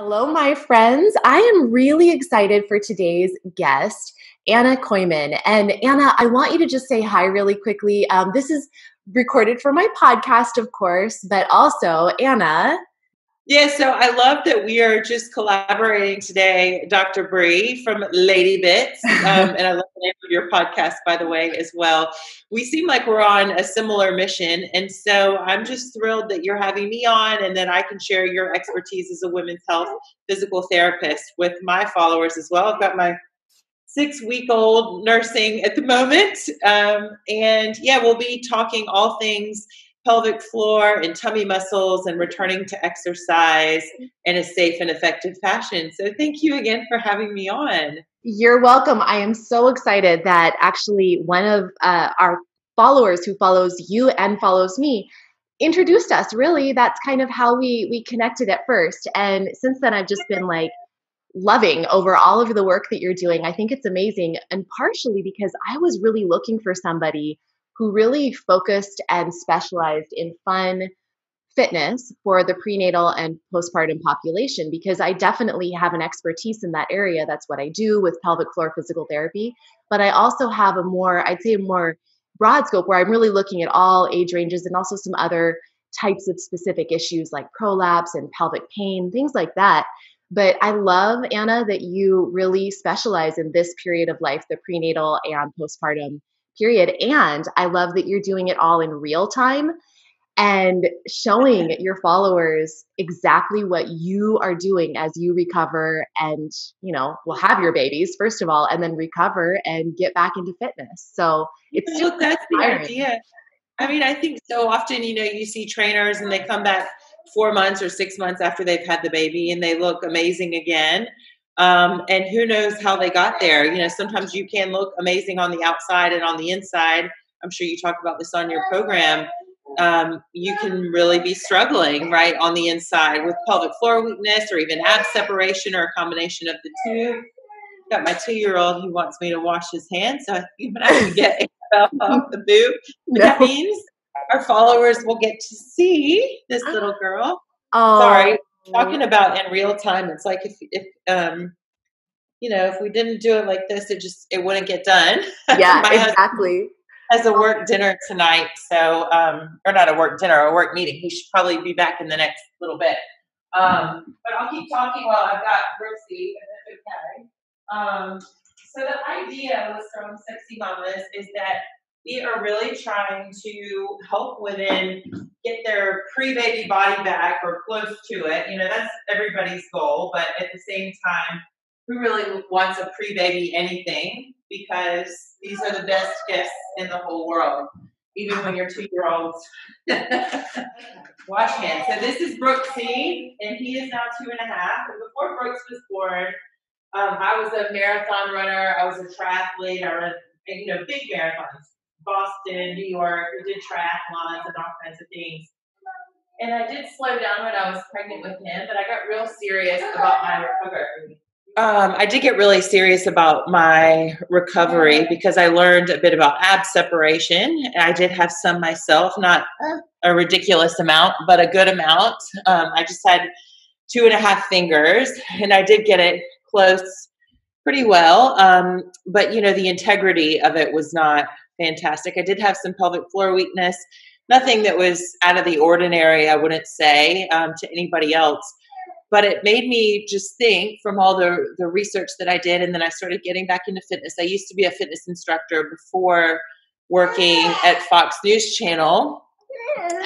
Hello, my friends. I am really excited for today's guest, Anna Koyman. And Anna, I want you to just say hi really quickly. This is recorded for my podcast, of course, but also, Anna. Yeah, so I love that we are just collaborating today, Dr. Bree from Lady Bits, and I love the name of your podcast, by the way, as well. We seem like we're on a similar mission, and so I'm just thrilled that you're having me on and that I can share your expertise as a women's health physical therapist with my followers as well. I've got my 6-week-old nursing at the moment, and yeah, we'll be talking all things pelvic floor and tummy muscles and returning to exercise in a safe and effective fashion. So thank you again for having me on. You're welcome. I am so excited that actually one of our followers who follows you and follows me introduced us. Really, that's kind of how we connected at first. And since then, I've just been like loving over all of the work that you're doing. I think it's amazing. And partially because I was really looking for somebody who really focused and specialized in fun fitness for the prenatal and postpartum population, because I definitely have an expertise in that area. That's what I do with pelvic floor physical therapy. But I also have I'd say a more broad scope where I'm really looking at all age ranges and also some other types of specific issues like prolapse and pelvic pain, things like that. But I love, Anna, that you really specialize in this period of life, the prenatal and postpartum period. And I love that you're doing it all in real time and showing your followers exactly what you are doing as you recover and, will have your babies, first of all, and then recover and get back into fitness. So it's Look, that's the idea. I mean, I think so often, you see trainers and they come back 4 months or 6 months after they've had the baby and they look amazing again. And who knows how they got there. Sometimes you can look amazing on the outside and on the inside. I'm sure you talk about this on your program. You can really be struggling right on the inside with pelvic floor weakness or even ab separation or a combination of the two. Got my 2-year-old who wants me to wash his hands, so I think I can get off the boob. But that means our followers will get to see this little girl. Oh. Sorry, talking about in real time. It's like if if we didn't do it like this, it wouldn't get done. Yeah, exactly. Has a work dinner tonight, so or not a work dinner, a work meeting. He should probably be back in the next little bit. But I'll keep talking while I've got Brooksy, and that's okay. So the idea with Strong Sexy Mamas is that we are really trying to help women get their pre-baby body back or close to it. That's everybody's goal, but at the same time, who really wants a pre-baby anything? Because these are the best gifts in the whole world, even when your 2-year-olds wash hands. So this is Brooksy, and he is now 2.5. And before Brooks was born, I was a marathon runner. I was a triathlete. I ran, big marathons, Boston, New York. We did triathlons and all kinds of things. And I did slow down when I was pregnant with him, but I got real serious about my recovery. I did get really serious about my recovery because I learned a bit about ab separation. I did have some myself, not a ridiculous amount, but a good amount. I just had 2.5 fingers, and I did get it close pretty well. But, the integrity of it was not fantastic. I did have some pelvic floor weakness, nothing that was out of the ordinary, I wouldn't say, to anybody else. But it made me just think from all the research that I did, and then I started getting back into fitness. I used to be a fitness instructor before working at Fox News Channel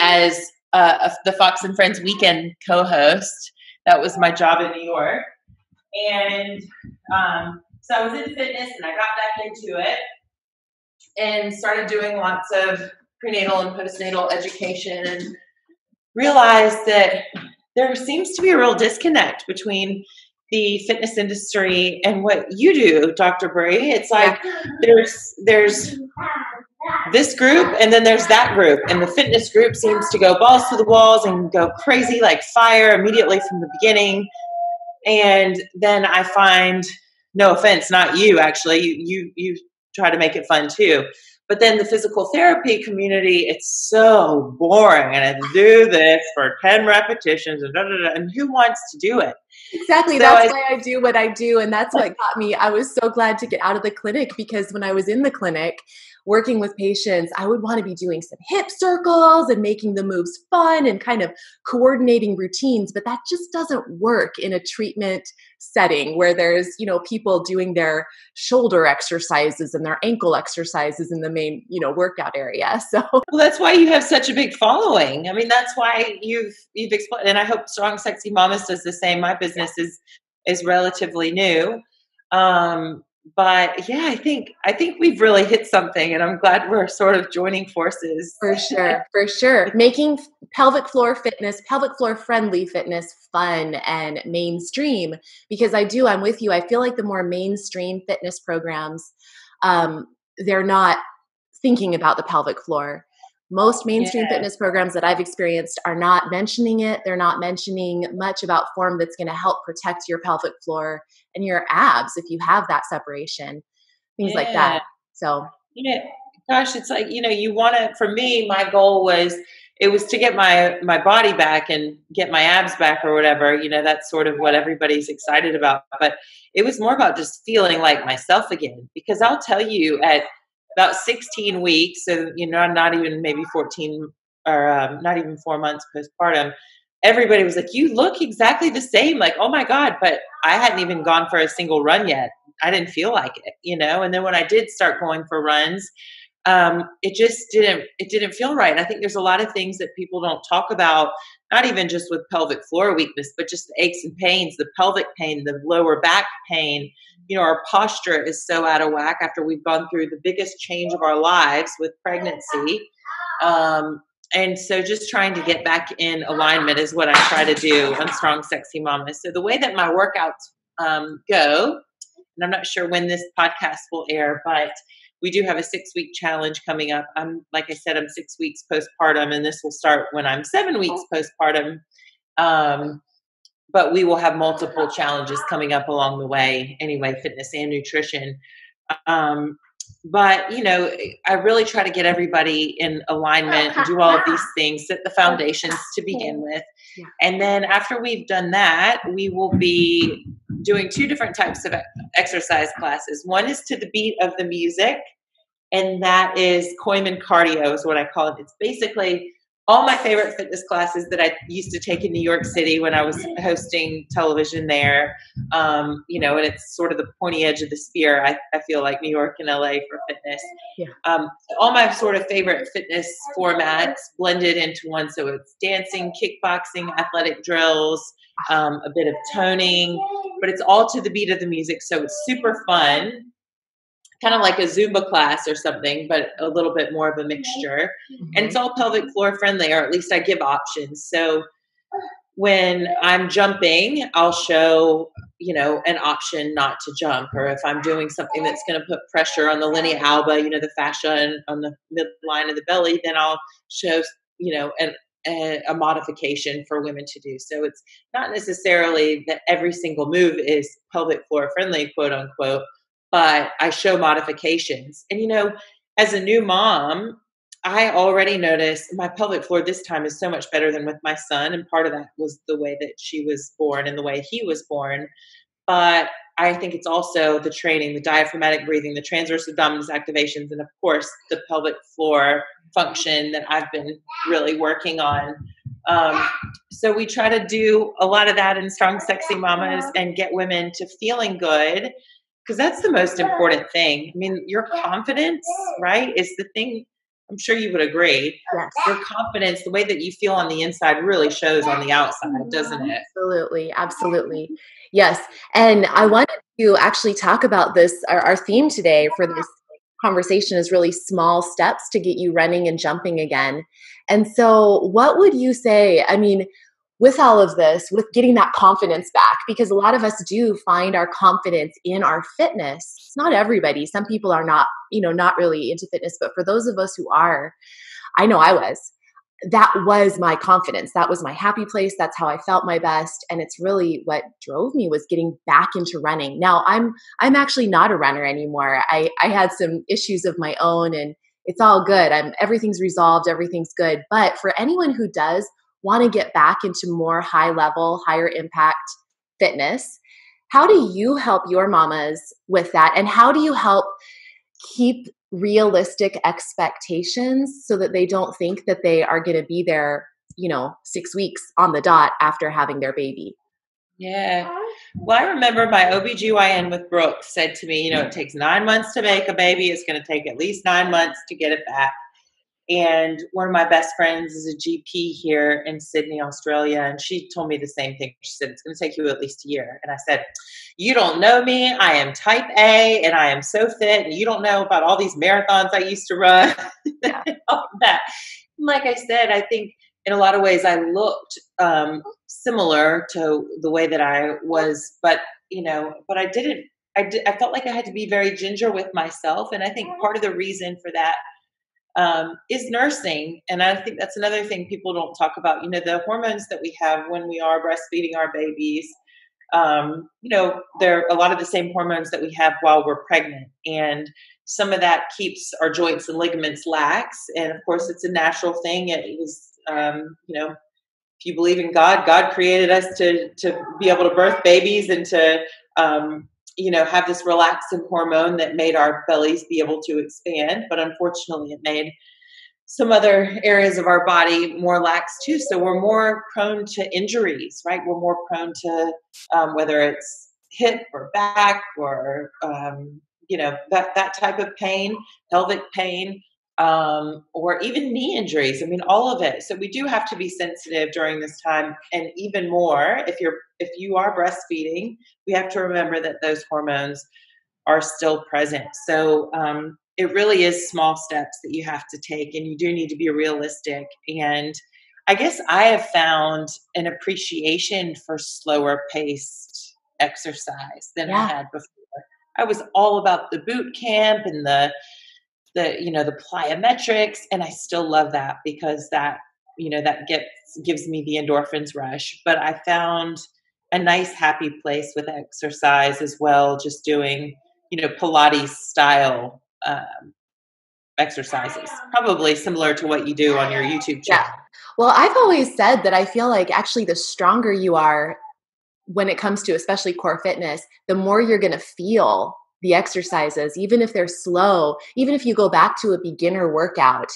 as the Fox and Friends weekend co-host. That was my job in New York. And so I was in fitness, and I got back into it and started doing lots of prenatal and postnatal education and realized that there seems to be a real disconnect between the fitness industry and what you do, Dr. Bree. It's like there's this group and then there's that group. And the fitness group seems to go balls to the walls and go crazy like fire immediately from the beginning. And then I find, no offense, not you actually, you try to make it fun too. But then the physical therapy community, it's so boring. And I do this for 10 repetitions and and who wants to do it? Exactly. So That's why I do what I do. And that's what got me. I was so glad to get out of the clinic because when I was in the clinic working with patients, I would want to be doing some hip circles and making the moves fun and kind of coordinating routines. But that just doesn't work in a treatment setting where there's, people doing their shoulder exercises and their ankle exercises in the main, workout area. So well, that's why you have such a big following. I mean, that's why you've explained, and I hope Strong Sexy Mamas does the same. My business is relatively new. But yeah, I think we've really hit something, and I'm glad we're sort of joining forces. For sure. Making pelvic floor friendly fitness fun and mainstream, because I'm with you. I feel like the more mainstream fitness programs, they're not thinking about the pelvic floor. Most mainstream fitness programs that I've experienced are not mentioning it. They're not mentioning much about form that's going to help protect your pelvic floor and your abs if you have that separation, things like that. So yeah, gosh, it's like, you want to, for me, my goal was, it was to get my body back and get my abs back or whatever. That's sort of what everybody's excited about. But it was more about just feeling like myself again, because I'll tell you, at about 16 weeks, so, not even maybe 14 or not even 4 months postpartum, everybody was like, you look exactly the same. Like, oh my God. But I hadn't even gone for a single run yet. I didn't feel like it, and then when I did start going for runs, it didn't feel right. And I think there's a lot of things that people don't talk about, not even just with pelvic floor weakness, but just the aches and pains, the pelvic pain, the lower back pain. Our posture is so out of whack after we've gone through the biggest change of our lives with pregnancy. And so just trying to get back in alignment is what I try to do on Strong Sexy Mama. So the way that my workouts go, and I'm not sure when this podcast will air, but we do have a 6-week challenge coming up. Like I said, I'm 6 weeks postpartum, and this will start when I'm 7 weeks postpartum. But we will have multiple challenges coming up along the way anyway, fitness and nutrition. But, I really try to get everybody in alignment and do all of these things, set the foundations to begin with. Yeah. And then after we've done that, we will be doing 2 different types of exercise classes. One is to the beat of the music, and that is Koiman cardio is what I call it. It's basically all my favorite fitness classes that I used to take in New York City when I was hosting television there. And it's sort of the pointy edge of the spear. I feel like New York and LA for fitness. Yeah. All my sort of favorite fitness formats blended into one. So it's dancing, kickboxing, athletic drills, a bit of toning, but it's all to the beat of the music. So it's super fun. Kind of like a Zumba class or something, but a little bit more of a mixture. Mm-hmm. And it's all pelvic floor friendly, or at least I give options. So when I'm jumping, I'll show, an option not to jump. Or if I'm doing something that's going to put pressure on the linea alba, the fascia and on the midline of the belly, then I'll show, a modification for women to do. So it's not necessarily that every single move is pelvic floor friendly, quote unquote, but I show modifications. And, as a new mom, I already noticed my pelvic floor this time is so much better than with my son. And part of that was the way that she was born and the way he was born. But I think it's also the training, the diaphragmatic breathing, the transverse abdominis activations, and of course, the pelvic floor function that I've been really working on. So we try to do a lot of that in Strong Sexy Mamas and get women to feeling good, because that's the most important thing. I mean, your confidence, right, is the thing. I'm sure you would agree. Yes. Your confidence, the way that you feel on the inside really shows on the outside, doesn't it? Absolutely. Yes. And I wanted to actually talk about this. Our theme today for this conversation is really small steps to get you running and jumping again. And so what would you say, with all of this, with getting that confidence back, because a lot of us do find our confidence in our fitness. It's not everybody. Some people are not, not really into fitness, but for those of us who are, I know I was. That was my confidence. That was my happy place. That's how I felt my best. And it's really what drove me was getting back into running. Now I'm actually not a runner anymore. I had some issues of my own, and it's all good. Everything's resolved. Everything's good. But for anyone who does want to get back into more high level, higher impact fitness. How do you help your mamas with that? And how do you help keep realistic expectations so that they don't think that they are going to be there, 6 weeks on the dot after having their baby? Yeah. Well, I remember my OBGYN with Brooke said to me, it takes 9 months to make a baby. It's going to take at least 9 months to get it back. And one of my best friends is a GP here in Sydney, Australia. And she told me the same thing. She said, it's going to take you at least a year. And I said, you don't know me. I am type A and I am so fit. And you don't know about all these marathons I used to run. Yeah. All that. Like I said, I think in a lot of ways I looked similar to the way that I was, but I didn't. I felt like I had to be very ginger with myself, and I think part of the reason for that is nursing, and I think that's another thing people don't talk about. The hormones that we have when we are breastfeeding our babies. They're a lot of the same hormones that we have while we're pregnant, and some of that keeps our joints and ligaments lax. And of course, it's a natural thing. It was, if you believe in God, God created us to be able to birth babies and to, have this relaxing hormone that made our bellies be able to expand. But unfortunately, it made some other areas of our body more lax too. So we're more prone to injuries, right? We're more prone to whether it's hip or back or, that type of pain, pelvic pain, or even knee injuries. I mean, all of it. So we do have to be sensitive during this time. And even more, if you are breastfeeding, we have to remember that those hormones are still present. So it really is small steps that you have to take, and you do need to be realistic. And I guess I have found an appreciation for slower paced exercise than I had before. I was all about the boot camp and the plyometrics, and I still love that because that gives me the endorphins rush. But I found a nice happy place with exercise as well, just doing Pilates style exercises, probably similar to what you do on your YouTube channel. Yeah. Well, I've always said that I feel like actually the stronger you are when it comes to especially core fitness, the more you're going to feel the exercises, even if they're slow, even if you go back to a beginner workout,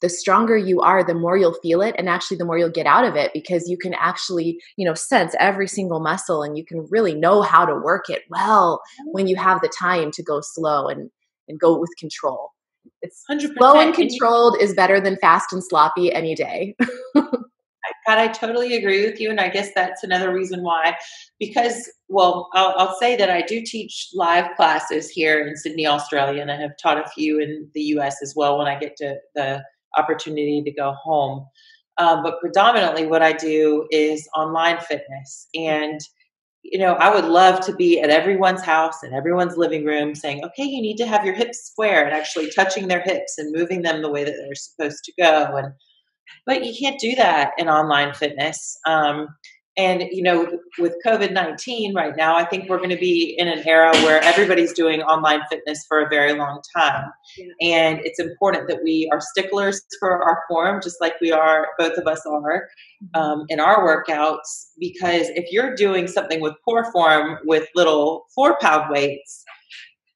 the stronger you are, the more you'll feel it, and actually the more you'll get out of it, because you can actually, sense every single muscle, and you can really know how to work it well when you have the time to go slow and go with control. It's 100%. Slow and controlled is better than fast and sloppy any day. God, I totally agree with you. And I guess that's another reason why, because, I'll say that I do teach live classes here in Sydney, Australia, and I have taught a few in the US as well when I get to the opportunity to go home. But predominantly what I do is online fitness. And, I would love to be at everyone's house and everyone's living room saying, okay, you need to have your hips square, and actually touching their hips and moving them the way that they're supposed to go. But you can't do that in online fitness. And, with COVID-19 right now, I think we're going to be in an era where everybody's doing online fitness for a very long time. Yeah. And it's important that we are sticklers for our form, just like both of us are in our workouts, because if you're doing something with poor form with little 4-pound weights,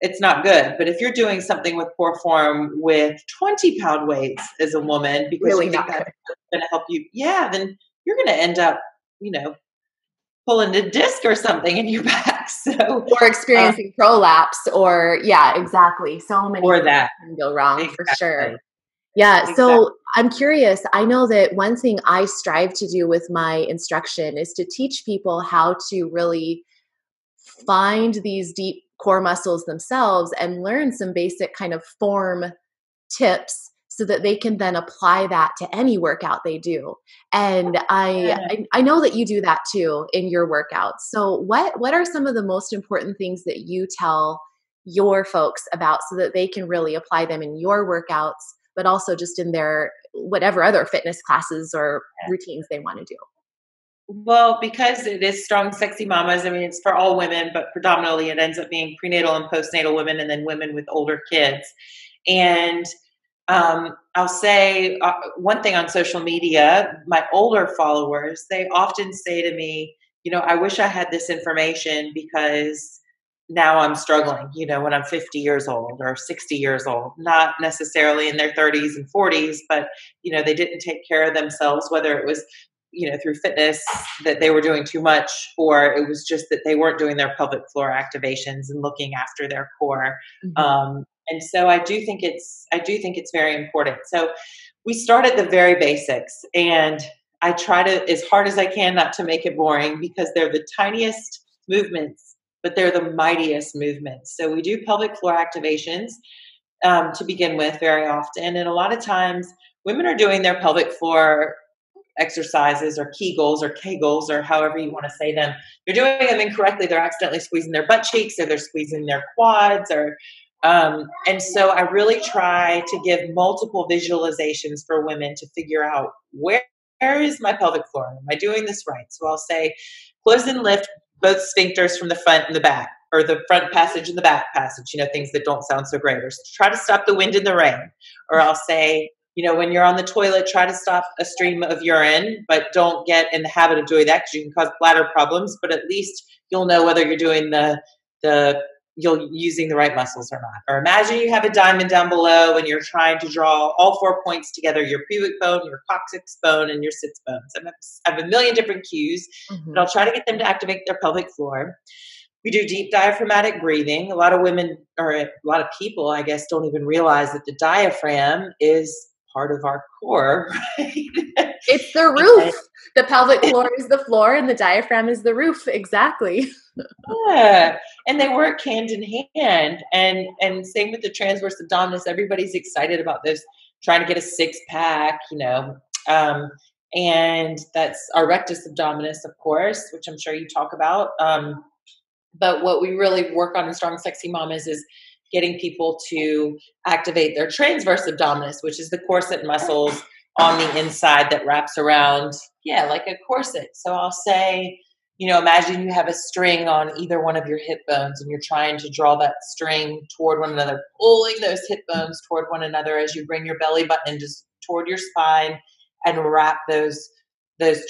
it's not good. But if you're doing something with poor form with 20-pound weights as a woman, because really you think that's going to help you, then you're going to end up, pulling a disc or something in your back. So, or experiencing prolapse, or exactly. So many things can go wrong for sure. Yeah. Exactly. So I'm curious. I know that one thing I strive to do with my instruction is to teach people how to really find these deep core muscles themselves and learn some basic kind of form tips so that they can then apply that to any workout they do. And I know that you do that too in your workouts. So what are some of the most important things that you tell your folks about so that they can really apply them in your workouts, but also just in their whatever other fitness classes or routines they want to do? Well, because it is Strong Sexy Mamas, I mean, it's for all women, but predominantly it ends up being prenatal and postnatal women, and then women with older kids. And I'll say one thing on social media, my older followers, they often say to me, I wish I had this information because now I'm struggling, when I'm 50 years old or 60 years old, not necessarily in their 30s and 40s, but, they didn't take care of themselves, whether it was, through fitness that they were doing too much, or it was just that they weren't doing their pelvic floor activations and looking after their core. And so I do think it's very important. So we start at the very basics, and I try to, as hard as I can, not to make it boring, because they're the tiniest movements, but they're the mightiest movements. So we do pelvic floor activations to begin with very often. And a lot of times women are doing their pelvic floor exercises or Kegels or however you want to say them. They're doing them incorrectly. They're accidentally squeezing their butt cheeks, or they're squeezing their quads, and so I really try to give multiple visualizations for women to figure out where is my pelvic floor? Am I doing this right? So I'll say, close and lift both sphincters from the front and the back, or the front passage and the back passage, things that don't sound so great, or try to stop the wind and the rain. Or I'll say, when you're on the toilet, try to stop a stream of urine, but don't get in the habit of doing that, because you can cause bladder problems, but at least you'll know whether you're doing you're using the right muscles or not. Or imagine you have a diamond down below and you're trying to draw all 4 points together: your pubic bone, your coccyx bone, and your sits bones. I have a million different cues, but I'll try to get them to activate their pelvic floor. We do deep diaphragmatic breathing. A lot of women, or a lot of people, I guess, don't even realize that the diaphragm is part of our core, right? It's the roof. The pelvic floor is the floor, and the diaphragm is the roof. Exactly. Yeah, and they work hand in hand, and same with the transverse abdominis. Everybody's excited about this, trying to get a 6-pack, and that's our rectus abdominis, of course, which I'm sure you talk about. But what we really work on in Strong Sexy Mamas is getting people to activate their transverse abdominis, which is the corset muscles on the inside that wraps around, like a corset. So I'll say, imagine you have a string on either one of your hip bones, and you're trying to draw that string toward one another, pulling those hip bones toward one another as you bring your belly button just toward your spine and wrap those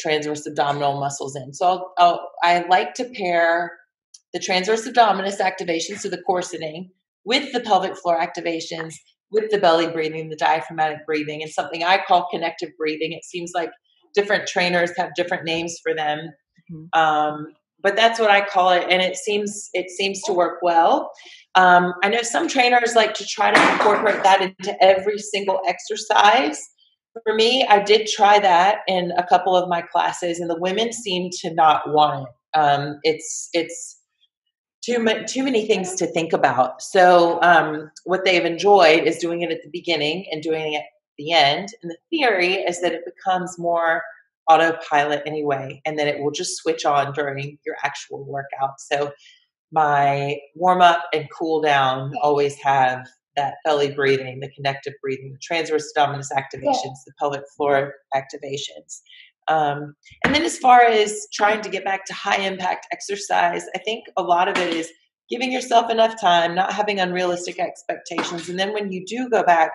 transverse abdominal muscles in. So I like to pair the transverse abdominis activation, so the corseting, with the pelvic floor activations, with the belly breathing, the diaphragmatic breathing, and something I call connective breathing. It seems like different trainers have different names for them. But that's what I call it, and it seems to work well. I know some trainers like to try to incorporate that into every single exercise. For me, I did try that in a couple of my classes, and the women seem to not want it. It's too many things to think about. So what they've enjoyed is doing it at the beginning and doing it at the end. And the theory is that it becomes more autopilot anyway, and then it will just switch on during your actual workout. So my warm up and cool down always have that belly breathing, the connective breathing, the transverse abdominis activations, the pelvic floor activations. And then as far as trying to get back to high impact exercise, I think a lot of it is giving yourself enough time, not having unrealistic expectations. And then when you do go back,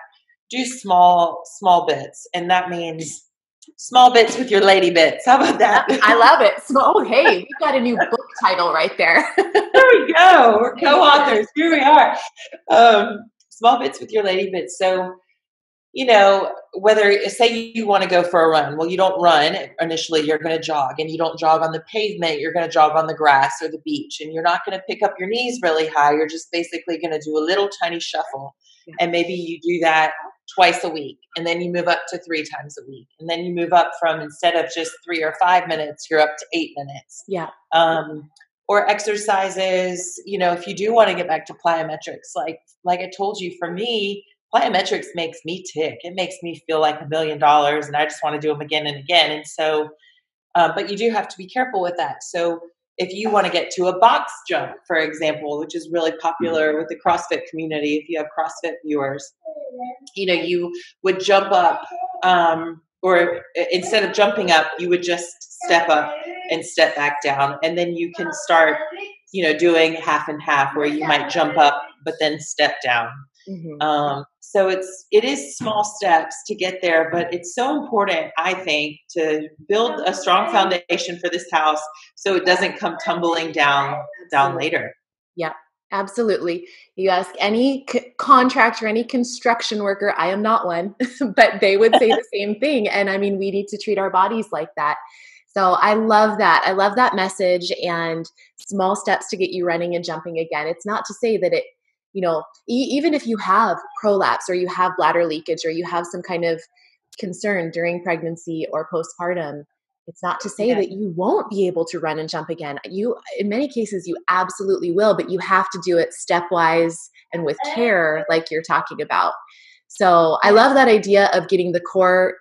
do small bits. And that means small bits with your lady bits. How about that? I love it. Hey, we've got a new book title right there. There we go. We're co-authors. Here we are. Small bits with your lady bits. So, whether, say you want to go for a run, well, you don't run initially, you're going to jog, and you don't jog on the pavement, you're going to jog on the grass or the beach, and you're not going to pick up your knees really high. You're just basically going to do a little tiny shuffle. Yeah. And maybe you do that twice a week, and then you move up to 3 times a week. And then you move up from, instead of just 3 or 5 minutes, you're up to 8 minutes. Yeah. Or exercises, if you do want to get back to plyometrics, like I told you, for me, plyometrics makes me tick. It makes me feel like $1 million, and I just want to do them again and again. And so, but you do have to be careful with that. So if you want to get to a box jump, for example, which is really popular with the CrossFit community, if you have CrossFit viewers, you would jump up, or instead of jumping up, you would just step up and step back down. And then you can start, doing half and half, where you might jump up, but then step down. Mhm. So it is small steps to get there, but it's so important, I think, to build a strong foundation for this house so it doesn't come tumbling down Absolutely. later. Yeah, absolutely. You ask any contractor, any construction worker, I am not one, but they would say the same thing. And I mean, we need to treat our bodies like that. So I love that. I love that message and small steps to get you running and jumping again. It's not to say that it, even if you have prolapse or you have bladder leakage or you have some kind of concern during pregnancy or postpartum, it's not to say Yeah, that you won't be able to run and jump again. You, in many cases, you absolutely will, but you have to do it stepwise and with care, like you're talking about. So I love that idea of getting the core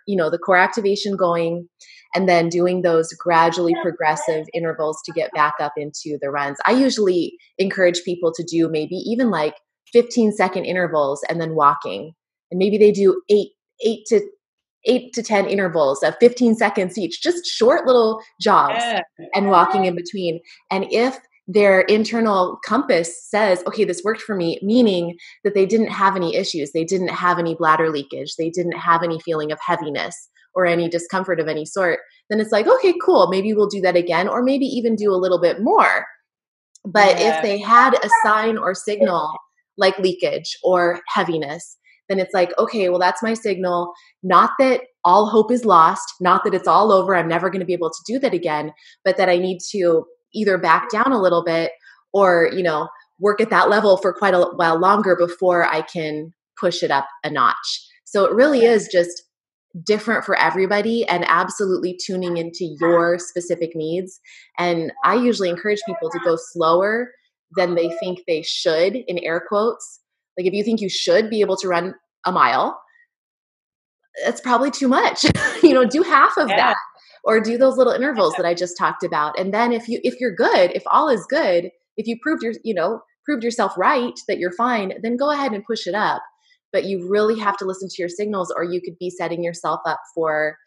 activation going and then doing those gradually progressive intervals to get back up into the runs. I usually encourage people to do maybe even like 15-second intervals and then walking. And maybe they do eight to 10 intervals of 15 seconds each, just short little jogs yeah, and walking in between. And if their internal compass says, okay, this worked for me, meaning that they didn't have any issues, they didn't have any bladder leakage, they didn't have any feeling of heaviness or any discomfort of any sort, then it's like, okay, cool, maybe we'll do that again, or maybe even do a little bit more. But if yeah, they had a sign or signal like leakage or heaviness, then it's like, okay, well, that's my signal. Not that all hope is lost, not that it's all over, I'm never going to be able to do that again, but that I need to either back down a little bit or, work at that level for quite a while longer before I can push it up a notch. So it really is just different for everybody and absolutely tuning into your specific needs. And I usually encourage people to go slower than they think they should, in air quotes. Like if you think you should be able to run a mile, that's probably too much. Do half of yeah, that or do those little intervals that I just talked about. And then if you're good, if all is good, if you proved yourself right that you're fine, then go ahead and push it up. But you really have to listen to your signals or you could be setting yourself up for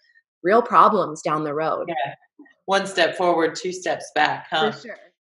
real problems down the road. yeah. One step forward, two steps back, For huh? sure.